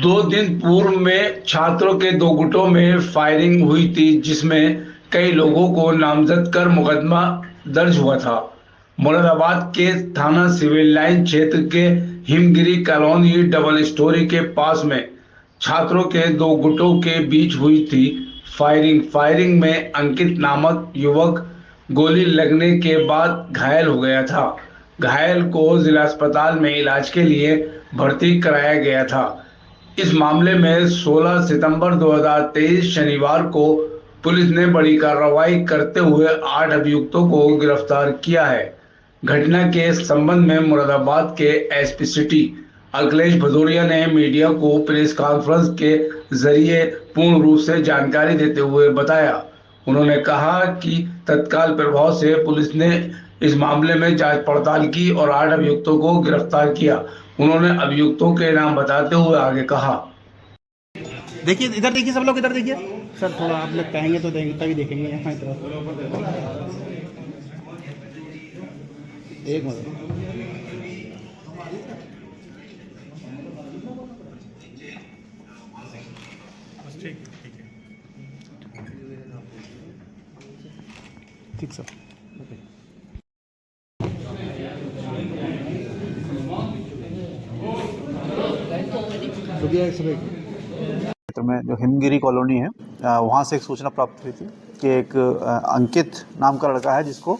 दो दिन पूर्व में छात्रों के दो गुटों में फायरिंग हुई थी, जिसमें कई लोगों को नामजद कर मुकदमा दर्ज हुआ था। मुरादाबाद के थाना सिविल लाइन क्षेत्र के हिमगिरी कॉलोनी डबल स्टोरी के पास में छात्रों के दो गुटों के बीच हुई थी फायरिंग में अंकित नामक युवक गोली लगने के बाद घायल हो गया था। घायल को जिला अस्पताल में इलाज के लिए भर्ती कराया गया था। इस मामले में 16 सितंबर 2023 शनिवार को पुलिस ने बड़ी कार्रवाई करते हुए 8 अभियुक्तों को गिरफ्तार किया है। घटना के संबंध में मुरादाबाद के एसपी सिटी अखिलेश भदौरिया ने मीडिया को प्रेस कॉन्फ्रेंस के जरिए पूर्ण रूप से जानकारी देते हुए बताया। उन्होंने कहा कि तत्काल प्रभाव से पुलिस ने इस मामले में जांच पड़ताल की और 8 अभियुक्तों को गिरफ्तार किया। उन्होंने अभियुक्तों के नाम बताते हुए आगे कहा। देखिए, इधर देखिए, सब लोग इधर देखिए। सर थोड़ा आप लोग कहेंगे तो देंगे, तभी देखेंगे यहाँ की तरफ। एक मिनट। ठीक सर। ओके। क्षेत्र में जो हिमगिरी कॉलोनी है, वहाँ से एक सूचना प्राप्त हुई थी कि एक अंकित नाम का लड़का है जिसको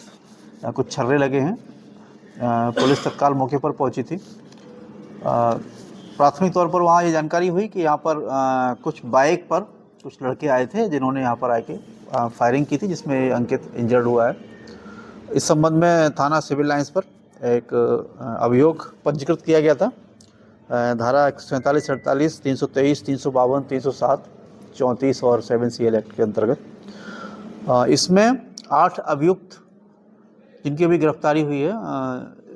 कुछ छर्रे लगे हैं। पुलिस तत्काल मौके पर पहुंची थी। प्राथमिक तौर पर वहाँ ये जानकारी हुई कि यहाँ पर कुछ बाइक पर कुछ लड़के आए थे जिन्होंने यहाँ पर आके फायरिंग की थी, जिसमें अंकित इंजर्ड हुआ है। इस संबंध में थाना सिविल लाइंस पर एक अभियोग पंजीकृत किया गया था। धारा 147, 48, 323, 352, 307, 34 और 7 CL एक्ट के अंतर्गत इसमें 8 अभियुक्त जिनकी अभी गिरफ्तारी हुई है।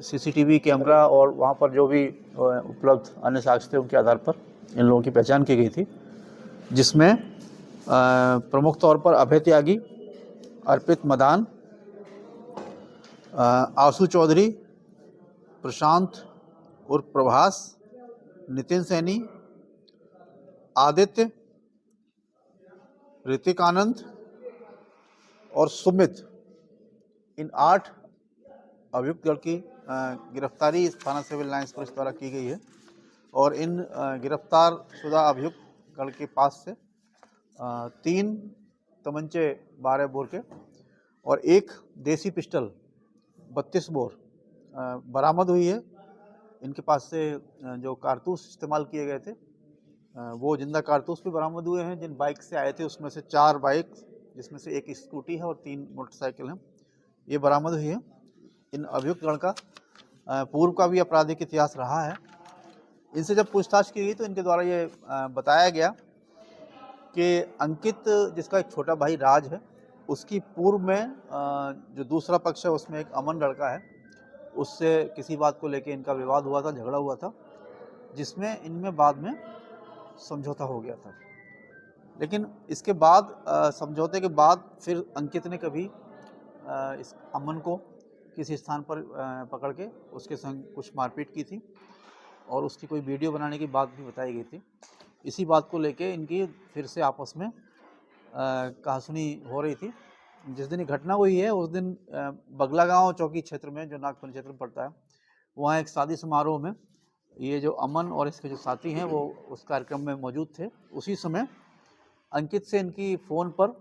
CCTV कैमरा और वहाँ पर जो भी उपलब्ध अन्य साक्ष्य थे उनके आधार पर इन लोगों की पहचान की गई थी, जिसमें प्रमुख तौर पर अभय त्यागी, अर्पित मदान, आशु चौधरी, प्रशांत उर्फ प्रभास, नितिन सैनी, आदित्य, ऋतिक आनंद और सुमित, इन 8 अभियुक्त दल की गिरफ्तारी इस थाना सिविल लाइंस पुलिस द्वारा की गई है। और इन गिरफ्तार शुदा अभियुक्त दल के पास से 3 तमंचे 12 बोर के और 1 देसी पिस्टल 32 बोर बरामद हुई है। इनके पास से जो कारतूस इस्तेमाल किए गए थे वो जिंदा कारतूस भी बरामद हुए हैं। जिन बाइक से आए थे उसमें से 4 बाइक, जिसमें से 1 स्कूटी है और 3 मोटरसाइकिल हैं, ये बरामद हुई है। इन अभियुक्त गण का पूर्व का भी आपराधिक इतिहास रहा है। इनसे जब पूछताछ की गई तो इनके द्वारा ये बताया गया कि अंकित, जिसका एक छोटा भाई राज है, उसकी पूर्व में जो दूसरा पक्ष है उसमें एक अमन लड़का है, उससे किसी बात को लेकर इनका विवाद हुआ था, झगड़ा हुआ था, जिसमें इनमें बाद में समझौता हो गया था। लेकिन इसके बाद समझौते के बाद फिर अंकित ने कभी इस अमन को किसी स्थान पर पकड़ के उसके संग कुछ मारपीट की थी और उसकी कोई वीडियो बनाने की बात भी बताई गई थी। इसी बात को लेके इनकी फिर से आपस में कहासुनी हो रही थी। जिस दिन ये घटना हुई है उस दिन बगला गांव चौकी क्षेत्र में, जो नागपंच क्षेत्र में पड़ता है, वहाँ एक शादी समारोह में ये जो अमन और इसके जो साथी हैं वो उस कार्यक्रम में मौजूद थे। उसी समय अंकित से इनकी फ़ोन पर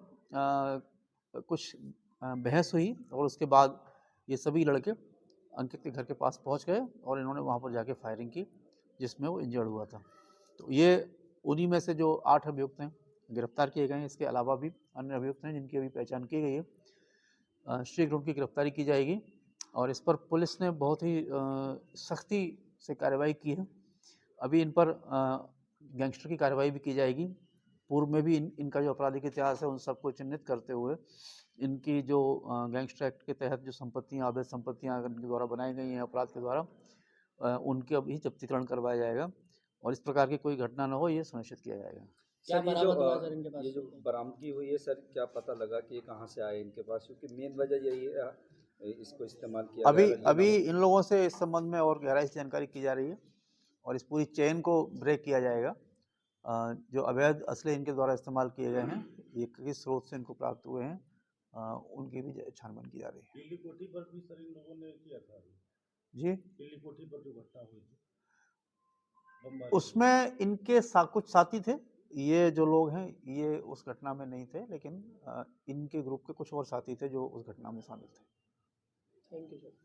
कुछ बहस हुई और उसके बाद ये सभी लड़के अंकित के घर के पास पहुंच गए और इन्होंने वहां पर जाके फायरिंग की, जिसमें वो इंजर्ड हुआ था। तो ये उन्हीं में से जो 8 अभियुक्त हैं गिरफ्तार किए गए हैं। इसके अलावा भी अन्य अभियुक्त हैं जिनकी अभी पहचान की गई है। शीघ्र उनकी गिरफ्तारी की जाएगी और इस पर पुलिस ने बहुत ही सख्ती से कार्रवाई की है। अभी इन पर गैंगस्टर की कार्रवाई भी की जाएगी। पूर्व में भी इनका जो आपराधिक इतिहास है उन सबको चिन्हित करते हुए इनकी जो गैंगस्टर एक्ट के तहत जो संपत्तियां, अवैध संपत्तियां इनके द्वारा बनाई गई हैं अपराध के द्वारा, उनके अभी जब्तीकरण करवाया जाएगा और इस प्रकार की कोई घटना न हो, ये सुनिश्चित किया जाएगा। क्या बरामद हुआ सर इनके पास? ये जो बरामदगी हुई है सर, क्या पता लगा कि ये कहाँ से आए इनके पास? क्योंकि मेन वजह यही है इसको इस्तेमाल किया अभी इन लोगों से इस संबंध में और गहराई से जानकारी की जा रही है और इस पूरी चेन को ब्रेक किया जाएगा जो अवैध असले इनके द्वारा इस्तेमाल किए गए हैं, ये किस स्रोत से इनको प्राप्त हुए हैं, उनकी भी छानबीन की जा रही है। दिल्ली कोठी पर भी सर इन लोगों ने किया था जी, दिल्ली कोठी पर जो घटना हुई थी बमबारी उसमें इनके कुछ साथी थे। ये जो लोग हैं ये उस घटना में नहीं थे, लेकिन इनके ग्रुप के कुछ और साथी थे जो उस घटना में शामिल थे। Thank you sir.